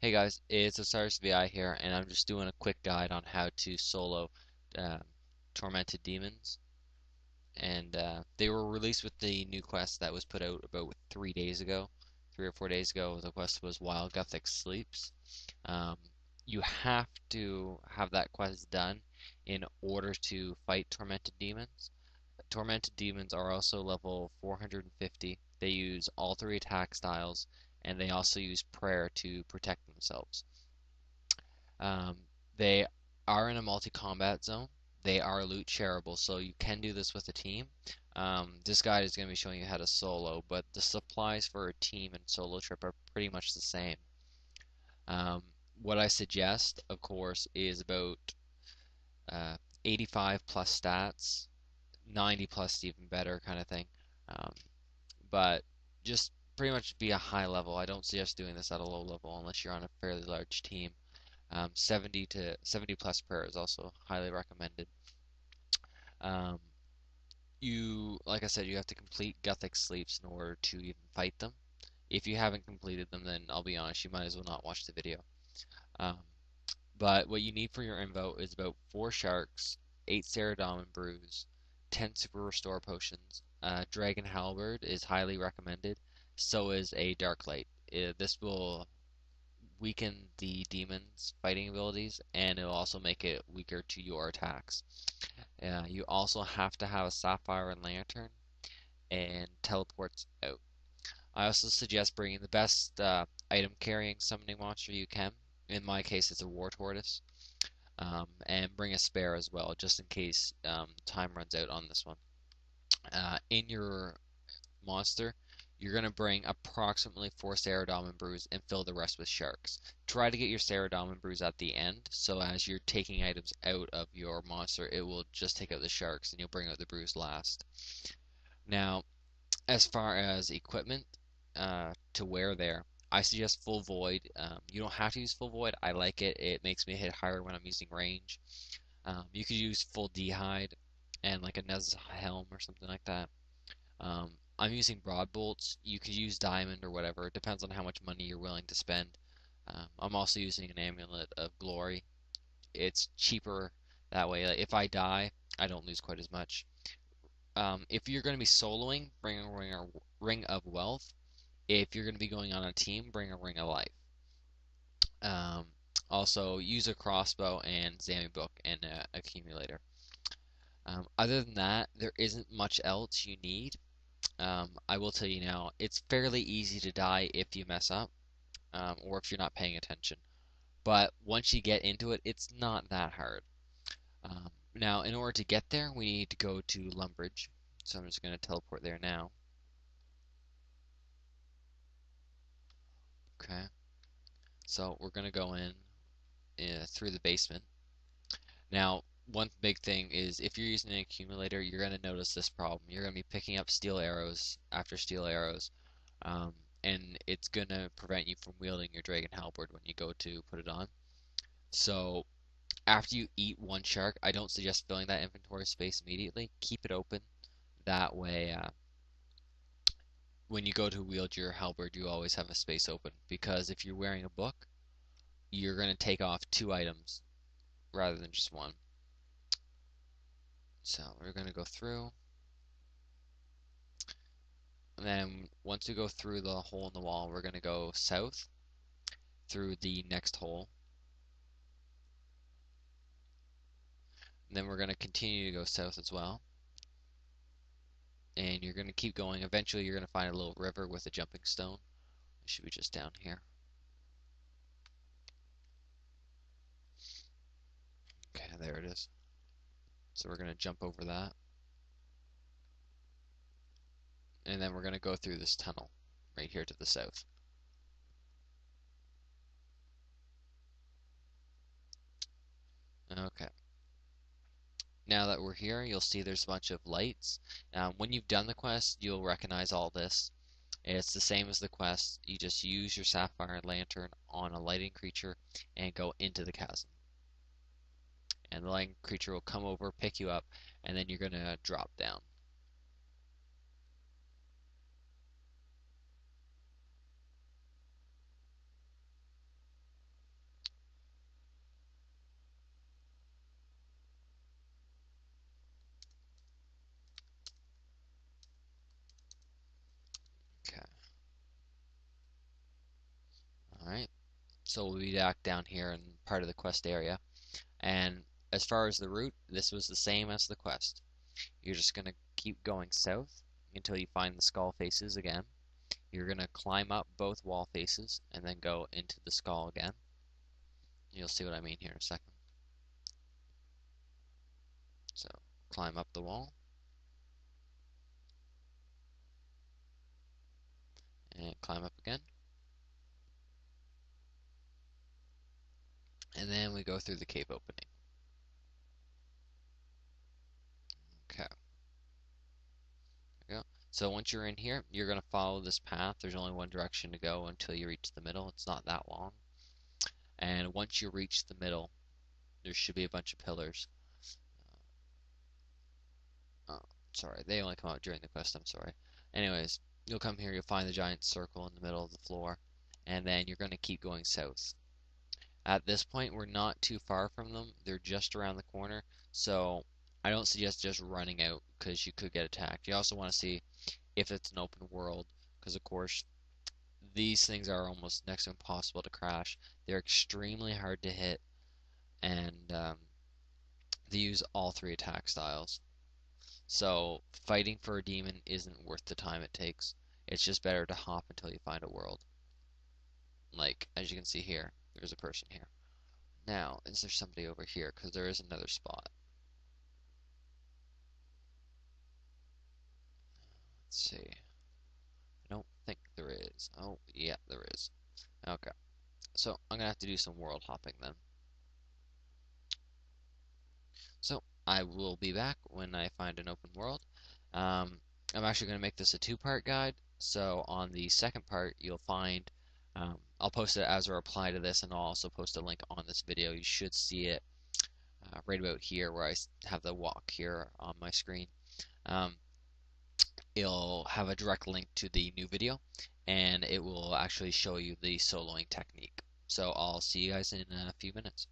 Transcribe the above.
Hey guys, it's Osirusvi here, and I'm just doing a quick guide on how to solo uh, Tormented Demons. And they were released with the new quest that was put out about 3 days ago, 3 or 4 days ago. The quest was While Gothic Sleeps. Um, you have to have that quest done in order to fight Tormented Demons. Tormented Demons are also level 450. They use all three attack styles, and they also use prayer to protect themselves. Um, they are in a multi-combat zone. They are loot shareable, so you can do this with a team. This guide is going to be showing you how to solo, but the supplies for a team and solo trip are pretty much the same. Um, what I suggest, of course, is about uh, 85 plus stats, 90 plus even better kind of thing. Um, but just pretty much be a high level. I don't suggest doing this at a low level unless you're on a fairly large team. 70 plus prayer is also highly recommended. Um, like I said, you have to complete Gothic Sleeps in order to even fight them. If you haven't completed them, then I'll be honest, you might as well not watch the video. Um, but what you need for your invo is about 4 sharks, 8 Ceradon brews, 10 super restore potions. Dragon Halberd is highly recommended. So is a Dark Light. This will weaken the demon's fighting abilities, and it'll also make it weaker to your attacks. You also have to have a Sapphire and Lantern and teleports out. I also suggest bringing the best item carrying summoning monster you can. In my case, it's a War Tortoise. And bring a spare as well, just in case time runs out on this one. In your monster, you're going to bring approximately 4 Ceradon brews and fill the rest with sharks. Try to get your Ceradon brews at the end, so as you're taking items out of your monster, it will just take out the sharks and you'll bring out the brews last. Now, as far as equipment to wear there, I suggest full void. You don't have to use full void. I like it. It makes me hit higher when I'm using range. You could use full d'hide and like a Nez helm or something like that. I'm using broad bolts. You could use diamond or whatever. It depends on how much money you're willing to spend. I'm also using an amulet of glory. It's cheaper that way. Like, if I die, I don't lose quite as much. If you're going to be soloing, bring a ring of wealth. If you're going to be going on a team, bring a ring of life. Um, Also, use a crossbow and Zami book and accumulator. Other than that, there isn't much else you need. I will tell you now, it's fairly easy to die if you mess up, or if you're not paying attention. But once you get into it, it's not that hard. Now, in order to get there, we need to go to Lumbridge. So I'm just going to teleport there now. Okay. So we're going to go in through the basement. Now, one big thing is if you're using an accumulator, you're going to notice this problem. You're going to be picking up steel arrows after steel arrows. Um, and it's going to prevent you from wielding your Dragon Halberd when you go to put it on. So after you eat 1 shark, I don't suggest filling that inventory space immediately. Keep it open. That way, when you go to wield your halberd, you always have a space open. Because if you're wearing a book, you're going to take off 2 items rather than just one. So we're going to go through. And then once we go through the hole in the wall, we're going to go south through the next hole. And then we're going to continue to go south as well. And you're going to keep going. Eventually, you're going to find a little river with a jumping stone. It should be just down here. Okay, there it is. So we're going to jump over that. And then we're going to go through this tunnel right here to the south. Okay. Now that we're here, you'll see there's a bunch of lights. When you've done the quest, you'll recognize all this. It's the same as the quest. You just use your Sapphire Lantern on a lighting creature and go into the chasm. And the lighting creature will come over, pick you up, and then you're going to drop down. So we'll be back down here in part of the quest area. And as far as the route, this was the same as the quest. You're just going to keep going south until you find the skull faces again. You're going to climb up both wall faces and then go into the skull again. You'll see what I mean here in a second. So climb up the wall and climb up again. And then we go through the cave opening. Okay. There we go. So once you're in here, you're going to follow this path. There's only one direction to go until you reach the middle. It's not that long. And once you reach the middle, there should be a bunch of pillars. Oh, sorry, they only come out during the quest, I'm sorry. Anyways, you'll come here, you'll find the giant circle in the middle of the floor, and then you're going to keep going south. At this point, we're not too far from them. They're just around the corner, so I don't suggest just running out because you could get attacked. You also want to see if it's an open world, because of course, these things are almost next to impossible to crash. They're extremely hard to hit, and they use all three attack styles. So fighting for a demon isn't worth the time it takes. It's just better to hop until you find a world. Like, as you can see here, there's a person here. Now, is there somebody over here? Because there is another spot. Let's see. I don't think there is. Oh, yeah, there is. Okay. So, I'm going to have to do some world hopping then. So, I will be back when I find an open world. I'm actually going to make this a two-part guide. So on the second part, you'll find, I'll post it as a reply to this, and I'll also post a link on this video. You should see it right about here where I have the walk here on my screen. Um, it'll have a direct link to the new video, and it will actually show you the soloing technique. So I'll see you guys in a few minutes.